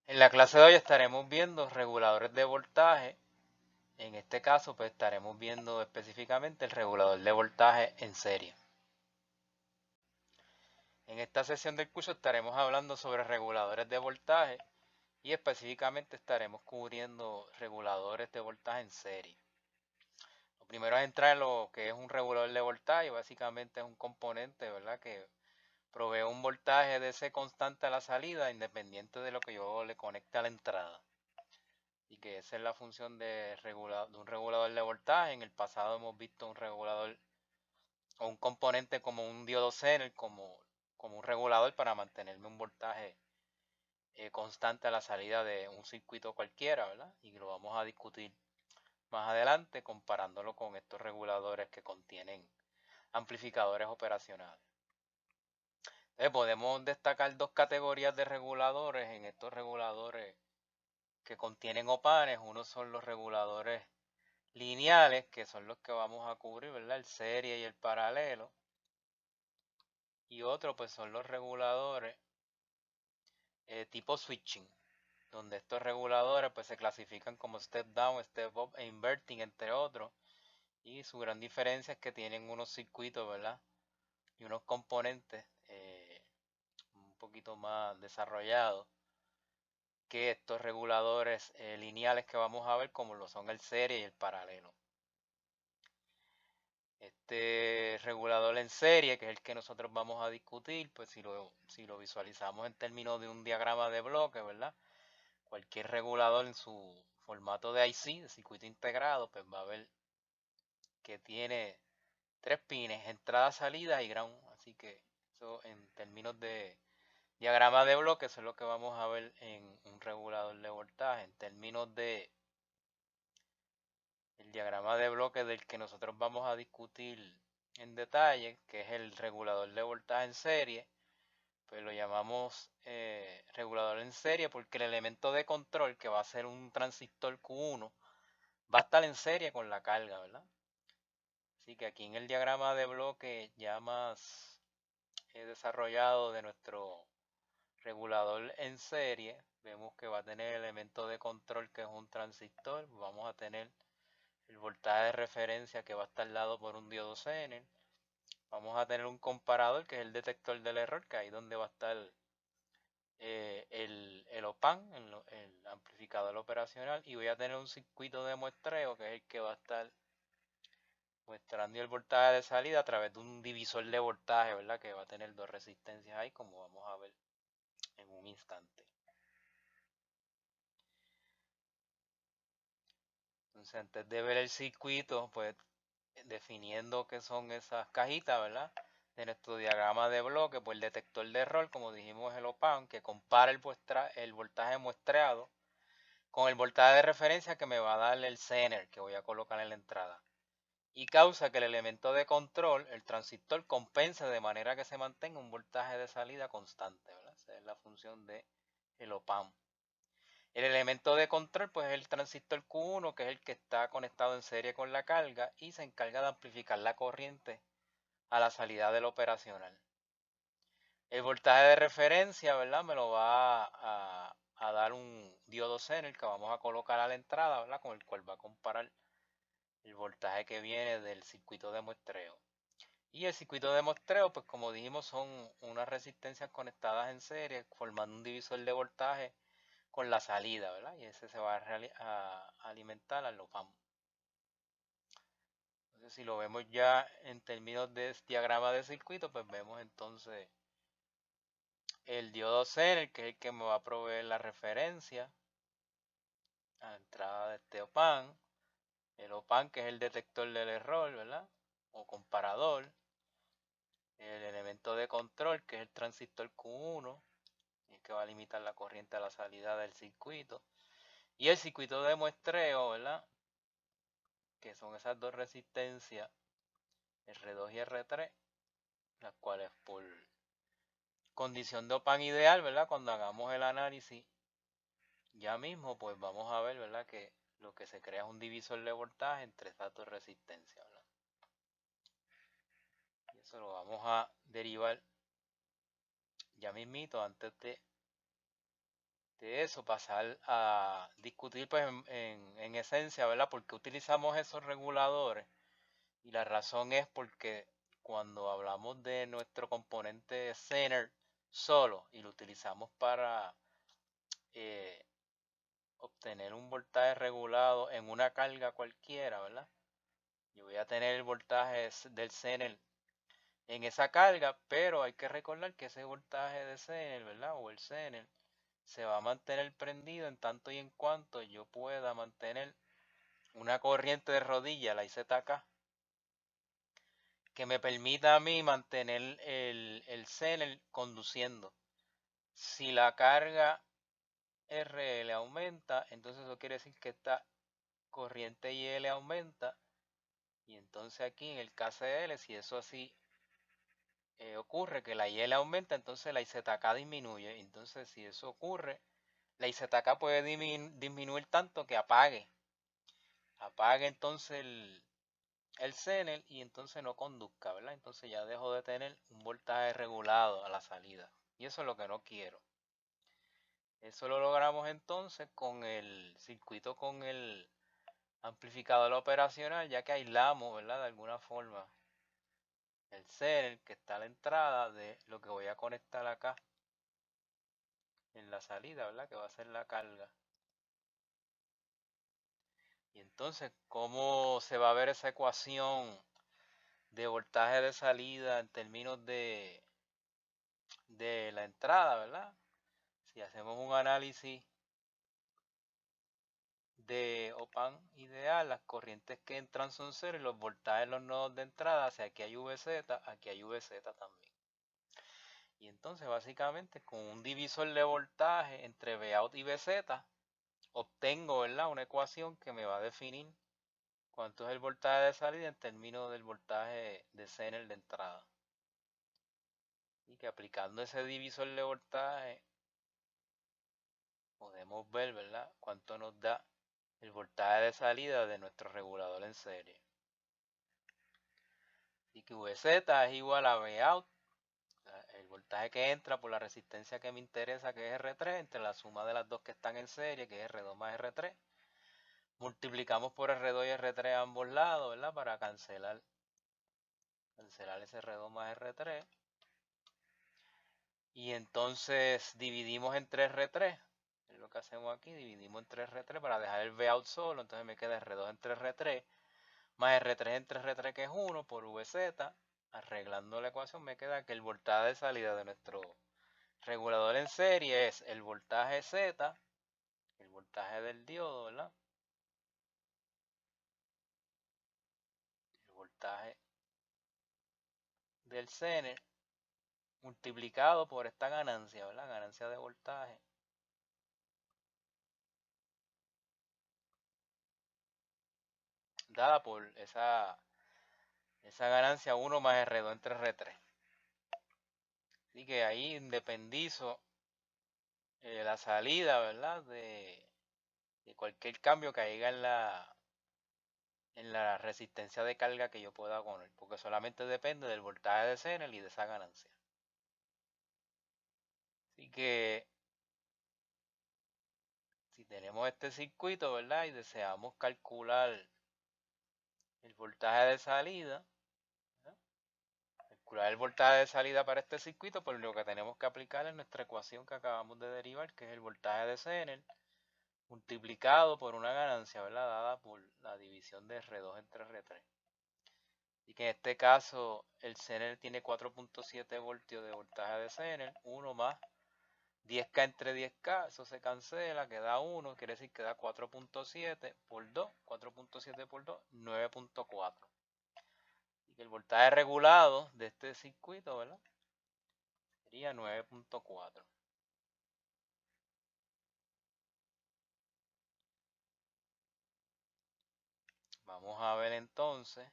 En la clase de hoy estaremos viendo reguladores de voltaje. En este caso, pues estaremos viendo específicamente el regulador de voltaje en serie. En esta sesión del curso estaremos hablando sobre reguladores de voltaje y específicamente estaremos cubriendo reguladores de voltaje en serie. Lo primero es entrar en lo que es un regulador de voltaje. Básicamente es un componente, ¿verdad?, que provee un voltaje de ese constante a la salida, independiente de lo que yo le conecte a la entrada. Y que esa es la función de un regulador de voltaje. En el pasado hemos visto un regulador o un componente como un diodo Zener como un regulador para mantenerme un voltaje constante a la salida de un circuito cualquiera, ¿verdad? Y lo vamos a discutir más adelante comparándolo con estos reguladores que contienen amplificadores operacionales. Podemos destacar dos categorías de reguladores en estos reguladores que contienen opanes. Uno son los reguladores lineales, que son los que vamos a cubrir, ¿verdad? El serie y el paralelo. Y otro, pues son los reguladores tipo switching, donde estos reguladores pues se clasifican como step down, step up e inverting, entre otros. Y su gran diferencia es que tienen unos circuitos, ¿verdad? Y unos componentes un poquito más desarrollados que estos reguladores lineales que vamos a ver, como lo son el serie y el paralelo. Este regulador en serie, que es el que nosotros vamos a discutir, pues si lo visualizamos en términos de un diagrama de bloque, ¿verdad? Cualquier regulador en su formato de IC, de circuito integrado, pues va a ver que tiene tres pines, entrada, salida y ground. Así que eso en términos de diagrama de bloque, eso es lo que vamos a ver en un regulador de voltaje. En términos de el diagrama de bloque del que nosotros vamos a discutir en detalle, que es el regulador de voltaje en serie, pues lo llamamos regulador en serie porque el elemento de control, que va a ser un transistor Q1, va a estar en serie con la carga, ¿verdad? Así que aquí en el diagrama de bloque ya más desarrollado de nuestro regulador en serie, vemos que va a tener el elemento de control, que es un transistor. Vamos a tener el voltaje de referencia, que va a estar dado por un diodo Zener. Vamos a tener un comparador, que es el detector del error, que ahí es donde va a estar el OPAN, el amplificador operacional. Y voy a tener un circuito de muestreo, que es el que va a estar muestrando el voltaje de salida a través de un divisor de voltaje, ¿verdad? Que va a tener dos resistencias ahí, como vamos a ver en un instante. Entonces, antes de ver el circuito, pues definiendo qué son esas cajitas, ¿verdad? De nuestro diagrama de bloque, pues el detector de error, como dijimos, es el OPAN, que compara el voltaje muestreado con el voltaje de referencia que me va a dar el Zener, que voy a colocar en la entrada. Y causa que el elemento de control, el transistor, compense de manera que se mantenga un voltaje de salida constante, ¿verdad? Esa es la función de el OPAM. El elemento de control, pues es el transistor Q1, que es el que está conectado en serie con la carga y se encarga de amplificar la corriente a la salida del operacional. El voltaje de referencia, ¿verdad? Me lo va a dar un diodo Zener que vamos a colocar a la entrada, ¿verdad? Con el cual va a comparar el voltaje que viene del circuito de muestreo. Y el circuito de muestreo, pues como dijimos, son unas resistencias conectadas en serie, formando un divisor de voltaje con la salida, ¿verdad? Y ese se va a alimentar al OPAMP. Entonces, si lo vemos ya en términos de diagrama de circuito, pues vemos entonces el diodo Zener, que es el que me va a proveer la referencia a la entrada de este OPAMP. El OPAMP, que es el detector del error, ¿verdad? O comparador. El elemento de control, que es el transistor Q1, el que va a limitar la corriente a la salida del circuito. Y el circuito de muestreo, ¿verdad? Que son esas dos resistencias, R2 y R3, las cuales por condición de OPAMP ideal, ¿verdad? Cuando hagamos el análisis, ya mismo, pues vamos a ver, ¿verdad? Que lo que se crea es un divisor de voltaje entre estas dos resistencias, ¿verdad? Y eso lo vamos a derivar ya mismito antes de de eso pasar a discutir pues en esencia, ¿verdad? ¿Por qué utilizamos esos reguladores? Y la razón es porque cuando hablamos de nuestro componente Zener solo y lo utilizamos para eh, obtener un voltaje regulado en una carga cualquiera, ¿verdad? Yo voy a tener el voltaje del Zener en esa carga, pero hay que recordar que ese voltaje de Zener, ¿verdad? O el Zener se va a mantener prendido en tanto y en cuanto yo pueda mantener una corriente de rodilla, la IZK, que me permita a mí mantener el Zener conduciendo. Si la carga RL aumenta, entonces eso quiere decir que esta corriente IL aumenta. Y entonces aquí en el KCL, si eso así ocurre, que la IL aumenta, entonces la IZK disminuye. Entonces si eso ocurre, la IZK puede disminuir tanto que apague entonces el Zener y entonces no conduzca, ¿verdad? Entonces ya dejo de tener un voltaje regulado a la salida. Y eso es lo que no quiero. Eso lo logramos entonces con el circuito con el amplificador operacional, ya que aislamos, ¿verdad? De alguna forma el Zener que está a la entrada de lo que voy a conectar acá en la salida, ¿verdad? Que va a ser la carga. Y entonces, ¿cómo se va a ver esa ecuación de voltaje de salida en términos de la entrada, ¿verdad? Si hacemos un análisis de op-amp ideal, las corrientes que entran son cero y los voltajes en los nodos de entrada, si aquí hay VZ, aquí hay VZ también. Y entonces básicamente con un divisor de voltaje entre Vout y VZ obtengo, ¿verdad?, una ecuación que me va a definir cuánto es el voltaje de salida en términos del voltaje de Zener de entrada. Y que aplicando ese divisor de voltaje podemos ver, ¿verdad?, cuánto nos da el voltaje de salida de nuestro regulador en serie. Así que VZ es igual a Vout, el voltaje que entra por la resistencia que me interesa, que es R3, entre la suma de las dos que están en serie, que es R2 más R3. Multiplicamos por R2 y R3 a ambos lados, ¿verdad? Para cancelar ese R2 más R3. Y entonces dividimos entre R3. Es lo que hacemos aquí, dividimos entre R3 para dejar el Vout solo. Entonces me queda R2 entre R3 más R3 entre R3, que es 1 por VZ. Arreglando la ecuación me queda que el voltaje de salida de nuestro regulador en serie es el voltaje Z, el voltaje del diodo, ¿verdad? El voltaje del Zener multiplicado por esta ganancia, ¿verdad? Ganancia de voltaje. Dada por esa ganancia 1 más R2 entre R3. Así que ahí independizo la salida, ¿verdad? De cualquier cambio que haya en la resistencia de carga que yo pueda poner, porque solamente depende del voltaje de Zener y de esa ganancia. Así que si tenemos este circuito, ¿verdad? Y deseamos calcular el voltaje de salida, ¿verdad? Calcular el voltaje de salida para este circuito, pues lo que tenemos que aplicar es nuestra ecuación que acabamos de derivar, que es el voltaje de Zener multiplicado por una ganancia, ¿verdad?, dada por la división de R2 entre R3. Y que en este caso el Zener tiene 4.7 voltios de voltaje de Zener, 1 más 10K entre 10K, eso se cancela, queda 1, quiere decir que da 4.7 por 2, 4.7 por 2, 9.4. Y que el voltaje regulado de este circuito, ¿verdad?, sería 9.4. Vamos a ver entonces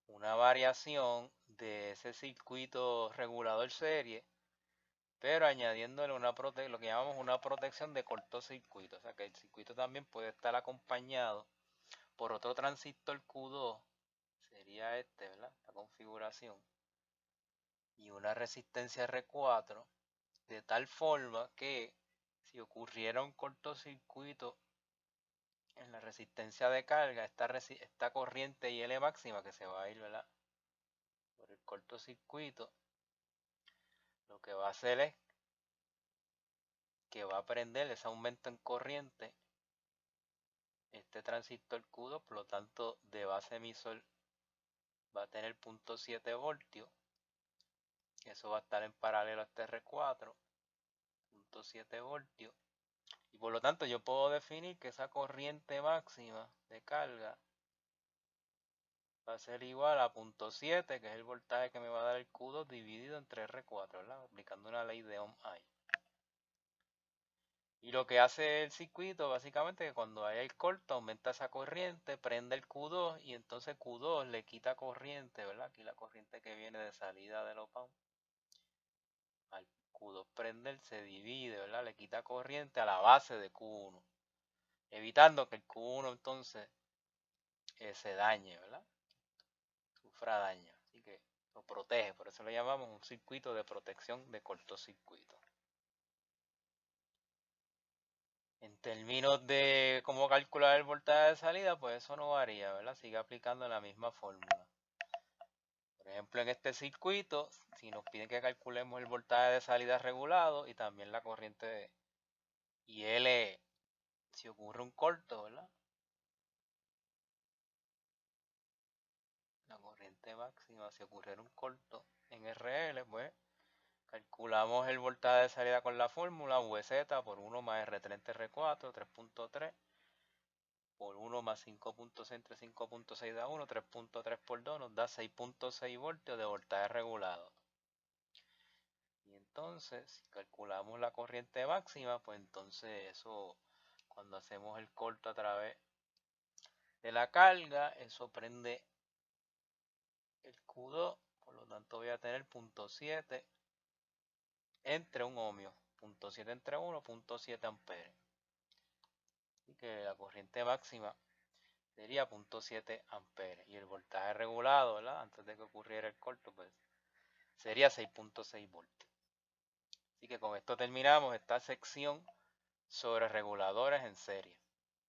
una variación de ese circuito regulador serie, pero añadiéndole lo que llamamos una protección de cortocircuito. O sea que el circuito también puede estar acompañado por otro transistor Q2, sería este, ¿verdad?, la configuración, y una resistencia R4 de tal forma que si ocurriera un cortocircuito en la resistencia de carga, esta corriente IL máxima que se va a ir, ¿verdad?, por el cortocircuito, lo que va a hacer es que va a prender ese aumento en corriente este transistor Q2, por lo tanto de base emisor va a tener 0.7 voltios, eso va a estar en paralelo a este R4, 0.7 voltios, y por lo tanto yo puedo definir que esa corriente máxima de carga va a ser igual a 0.7, que es el voltaje que me va a dar el Q2 dividido entre R4, ¿verdad?, aplicando una ley de Ohm ahí. Y lo que hace el circuito básicamente es que cuando hay el corto aumenta esa corriente, prende el Q2 y entonces Q2 le quita corriente, ¿verdad? Aquí la corriente que viene de salida del op-amp. Al Q2 prender se divide, ¿verdad? Le quita corriente a la base de Q1, evitando que el Q1 entonces se dañe, ¿verdad?, sufra daño. Así que lo protege, por eso lo llamamos un circuito de protección de cortocircuito. En términos de cómo calcular el voltaje de salida, pues eso no varía, ¿verdad? Sigue aplicando la misma fórmula. Por ejemplo, en este circuito, si nos piden que calculemos el voltaje de salida regulado y también la corriente IL, si ocurre un corto, ¿verdad?, la corriente máxima, si ocurriera un corto en RL, pues calculamos el voltaje de salida con la fórmula VZ por 1 más R30 R4, 3.3 por 1 más 5.6 entre 5.6 da 1, 3.3 por 2 nos da 6.6 voltios de voltaje regulado. Y entonces, si calculamos la corriente máxima, pues entonces eso, cuando hacemos el corto a través de la carga, eso prende el Q2, por lo tanto voy a tener 0.7 entre un ohmio, 0.7 entre 1, 0.7 amperes. Así que la corriente máxima sería 0.7 amperes y el voltaje regulado, ¿verdad?, antes de que ocurriera el corto, pues sería 6.6 voltios. Así que con esto terminamos esta sección sobre reguladores en serie.